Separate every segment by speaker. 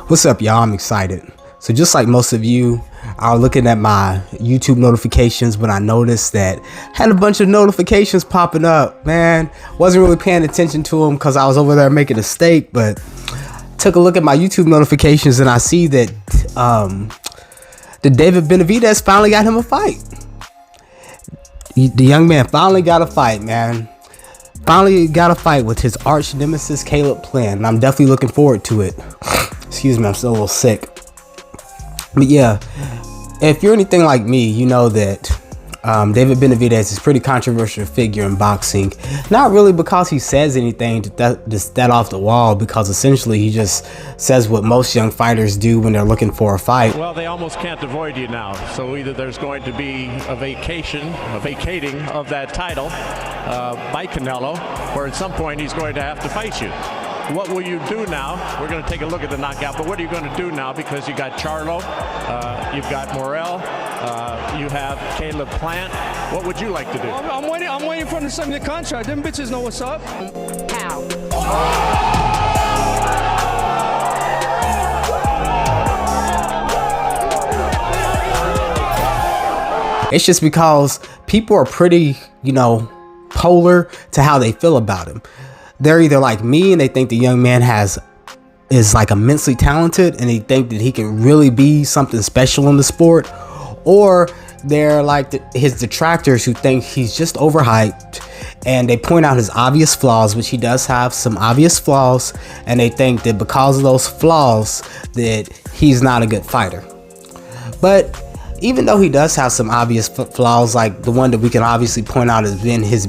Speaker 1: What's up, y'all? I'm excited. So just like most of you, I was looking at my YouTube notifications when I noticed that I had a bunch of notifications popping up. Man, wasn't really paying attention to them because I was over there making a steak, but took a look at my YouTube notifications and I see that the David Benavidez finally got him a fight. The young man finally got a fight, man. Finally got a fight with his arch nemesis Caleb Plant, and I'm definitely looking forward to it. Excuse me, I'm still a little sick. But yeah, if you're anything like me, you know that David Benavidez is a pretty controversial figure in boxing. Not really because he says anything that off the wall, because essentially he just says what most young fighters do when they're looking for a fight.
Speaker 2: Well, they almost can't avoid you now. So either there's going to be a vacating of that title by Canelo, or at some point he's going to have to fight you. What will you do now? We're going to take a look at the knockout, but what are you going to do now? Because you got Charlo, you've got Morrell, you have Caleb Plant. What would you like to do?
Speaker 3: I'm waiting for them to send me the contract. Them bitches know what's up.
Speaker 4: Pow.
Speaker 1: It's just because people are pretty, polar to how they feel about him. They're either like me and they think the young man is like immensely talented and they think that he can really be something special in the sport, or they're like his detractors who think he's just overhyped and they point out his obvious flaws, which he does have some obvious flaws, and they think that because of those flaws that he's not a good fighter. But even though he does have some obvious flaws, like the one that we can obviously point out as being his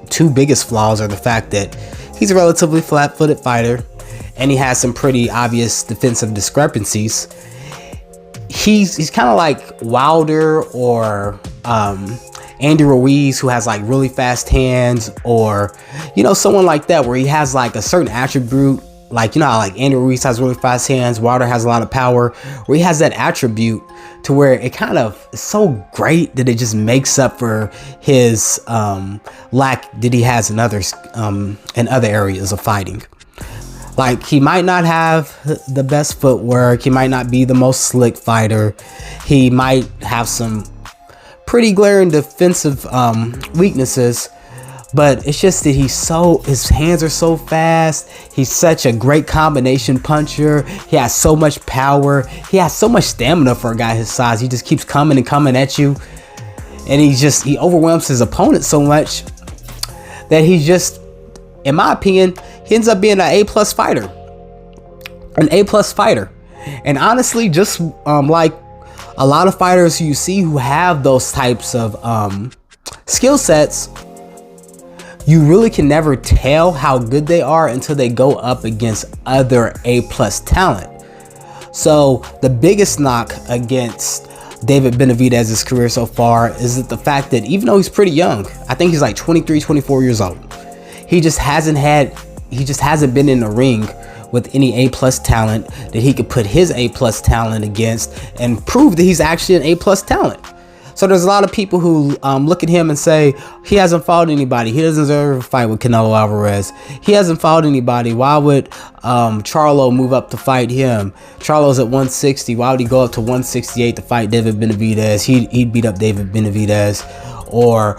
Speaker 1: two biggest flaws are the fact that he's a relatively flat-footed fighter and he has some pretty obvious defensive discrepancies. He's kind of like Wilder or Andy Ruiz, who has like really fast hands, or someone like that, where he has like a certain attribute, like how like Andy Ruiz has really fast hands, Wilder has a lot of power, where he has that attribute to where it kind of is so great that it just makes up for his lack that he has in other areas of fighting. Like, he might not have the best footwork, he might not be the most slick fighter, he might have some pretty glaring defensive weaknesses, but it's just that his hands are so fast. He's such a great combination puncher. He has so much power. He has so much stamina for a guy his size. He just keeps coming and coming at you. And he overwhelms his opponent so much that he's just, in my opinion, he ends up being an A+ fighter. An A+ fighter. And honestly, just like a lot of fighters who you see who have those types of skill sets, you really can never tell how good they are until they go up against other A+ talent. So the biggest knock against David Benavidez's career so far is the fact that even though he's pretty young, I think he's like 23, 24 years old, he just hasn't been in the ring with any A+ talent that he could put his A+ talent against and prove that he's actually an A+ talent. So there's a lot of people who look at him and say, he hasn't fought anybody. He doesn't deserve a fight with Canelo Alvarez. He hasn't fought anybody. Why would Charlo move up to fight him? Charlo's at 160. Why would he go up to 168 to fight David Benavidez? He'd beat up David Benavidez. Or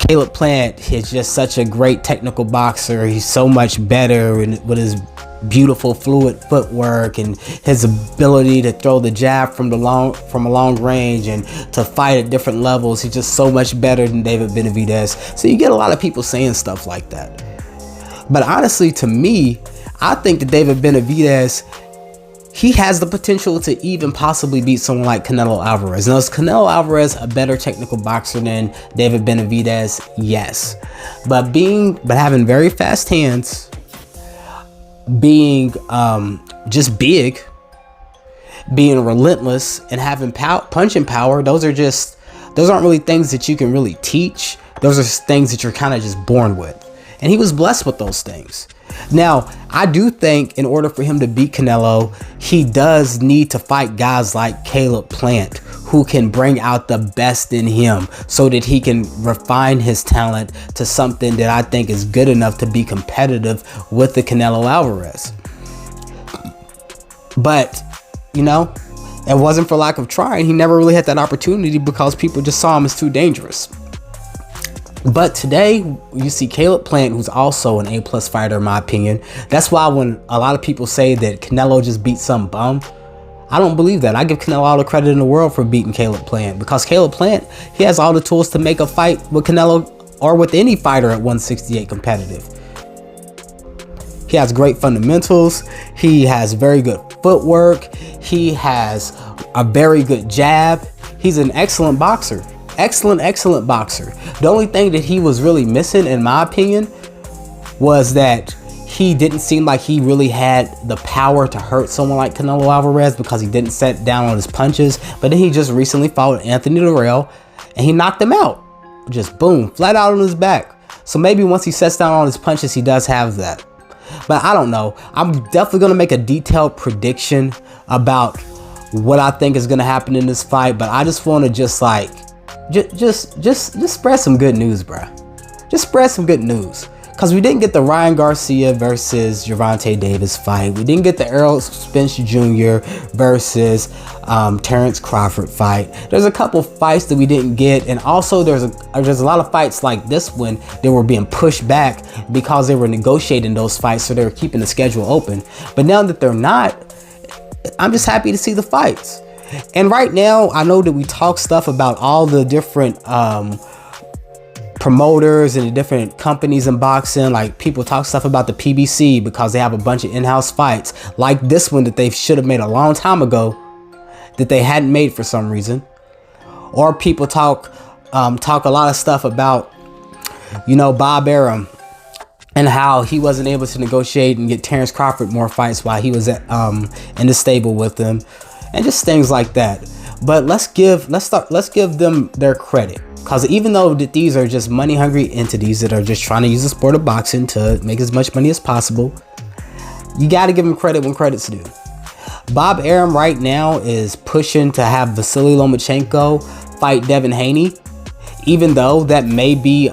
Speaker 1: Caleb Plant is just such a great technical boxer. He's so much better with his beautiful fluid footwork and his ability to throw the jab from a long range and to fight at different levels. He's just so much better than David Benavidez. So you get a lot of people saying stuff like that. But honestly, to me, I think that David Benavidez, he has the potential to even possibly beat someone like Canelo Alvarez. Now, is Canelo Alvarez a better technical boxer than David Benavidez? Yes. But having very fast hands, being just big, being relentless, and having punching power, those aren't really things that you can really teach. Those are things that you're kind of just born with, and he was blessed with those things. Now, I do think in order for him to beat Canelo, he does need to fight guys like Caleb Plant, who can bring out the best in him so that he can refine his talent to something that I think is good enough to be competitive with the Canelo Alvarez. But you know, it wasn't for lack of trying. He never really had that opportunity because people just saw him as too dangerous. But today you see Caleb Plant, who's also an A+ fighter in my opinion. That's why when a lot of people say that Canelo just beat some bum, I don't believe that. I give Canelo all the credit in the world for beating Caleb Plant, because Caleb Plant, he has all the tools to make a fight with Canelo or with any fighter at 168 competitive. He has great fundamentals. He has very good footwork. He has a very good jab. He's an excellent boxer. Excellent boxer. The only thing that he was really missing, in my opinion, was that he didn't seem like he really had the power to hurt someone like Canelo Alvarez, because he didn't set down on his punches. But then he just recently fought Anthony Durrell and he knocked him out. Just boom, flat out on his back. So maybe once he sets down on his punches, he does have that. But I don't know. I'm definitely going to make a detailed prediction about what I think is going to happen in this fight. But I just want to just spread some good news, bruh. Just spread some good news. Because we didn't get the Ryan Garcia versus Gervonta Davis fight. We didn't get the Errol Spence Jr. versus Terrence Crawford fight. There's a couple fights that we didn't get. And also there's a lot of fights like this one that were being pushed back because they were negotiating those fights. So they were keeping the schedule open. But now that they're not, I'm just happy to see the fights. And right now, I know that we talk stuff about all the different promoters and the different companies in boxing. Like, people talk stuff about the PBC because they have a bunch of in-house fights, like this one that they should have made a long time ago that they hadn't made for some reason. Or people talk a lot of stuff about, you know, Bob Arum and how he wasn't able to negotiate and get Terrence Crawford more fights while he was in the stable with them, and just things like that. But let's give them their credit. Because even though that these are just money-hungry entities that are just trying to use the sport of boxing to make as much money as possible, you got to give them credit when credit's due. Bob Arum right now is pushing to have Vasily Lomachenko fight Devin Haney, even though that may be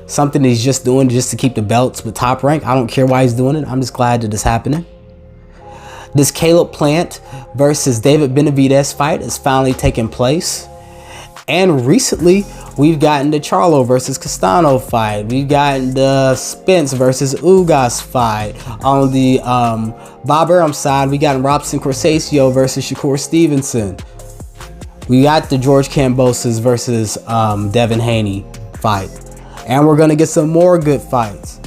Speaker 1: something he's just doing just to keep the belts with Top Rank. I don't care why he's doing it. I'm just glad that it's happening. This Caleb Plant versus David Benavidez fight is finally taking place. And recently, we've gotten the Charlo versus Castano fight. We've gotten the Spence versus Ugas fight. On the Bob Arum side, we got Robson Corsaccio versus Shakur Stevenson. We got the George Kambosos versus Devin Haney fight. And we're going to get some more good fights.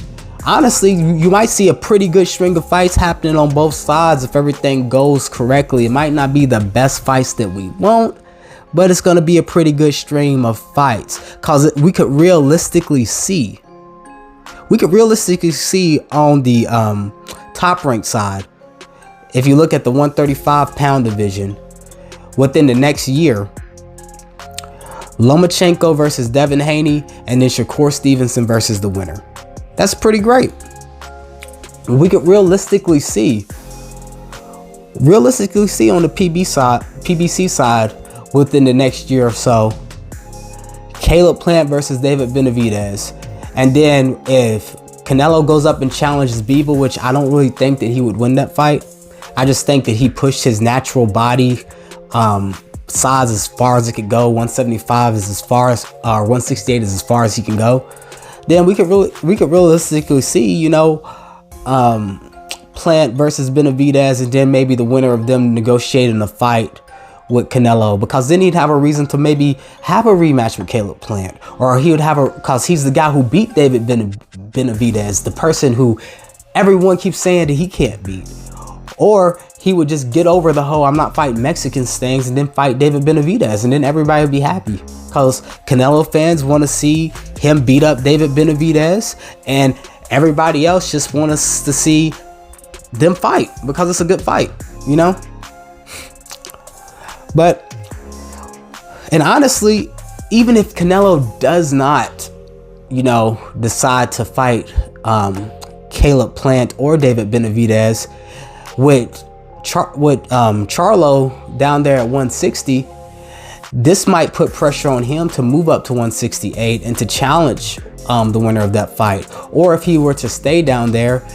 Speaker 1: Honestly, you might see a pretty good string of fights happening on both sides if everything goes correctly. It might not be the best fights that we want, but it's going to be a pretty good stream of fights, because we could realistically see on the Top Rank side, if you look at the 135-pound division, within the next year, Lomachenko versus Devin Haney, and then Shakur Stevenson versus the winner. That's pretty great. We could realistically see on the PBC side, within the next year or so, Caleb Plant versus David Benavidez. And then if Canelo goes up and challenges Bivol, which I don't really think that he would win that fight. I just think that he pushed his natural body size as far as it could go. 175 is as far as, 168 is as far as he can go. Then we could realistically see, you know, Plant versus Benavidez, and then maybe the winner of them negotiating a fight with Canelo, because then he'd have a reason to maybe have a rematch with Caleb Plant, or he would have because he's the guy who beat David Benavidez, the person who everyone keeps saying that he can't beat. Or he would just get over the whole I'm not fighting Mexicans things and then fight David Benavidez, and then everybody would be happy, because Canelo fans want to see him beat up David Benavidez, and everybody else just want us to see them fight because it's a good fight, you know. But, and honestly, even if Canelo does not, you know, decide to fight Caleb Plant or David Benavidez, with Charlo down there at 160, this might put pressure on him to move up to 168 and to challenge the winner of that fight. Or if he were to stay down there,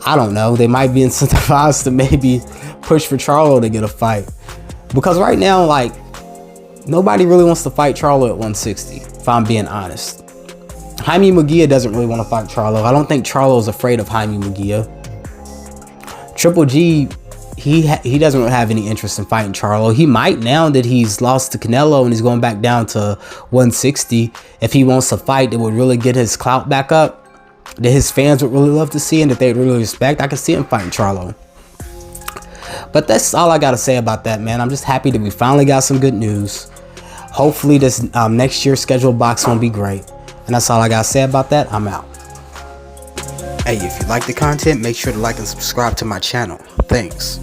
Speaker 1: I don't know. They might be incentivized to maybe push for Charlo to get a fight. Because right now, like, nobody really wants to fight Charlo at 160, if I'm being honest. Jaime Munguia doesn't really want to fight Charlo. I don't think Charlo is afraid of Jaime Munguia. Triple G, he doesn't really have any interest in fighting Charlo. He might now that he's lost to Canelo and he's going back down to 160. If he wants to fight, it would really get his clout back up, that his fans would really love to see and that they'd really respect. I could see him fighting Charlo. But that's all I got to say about that, man. I'm just happy that we finally got some good news. Hopefully this next year's scheduled box won't be great. And that's all I got to say about that. I'm out. Hey, if you like the content, make sure to like and subscribe to my channel. Thanks.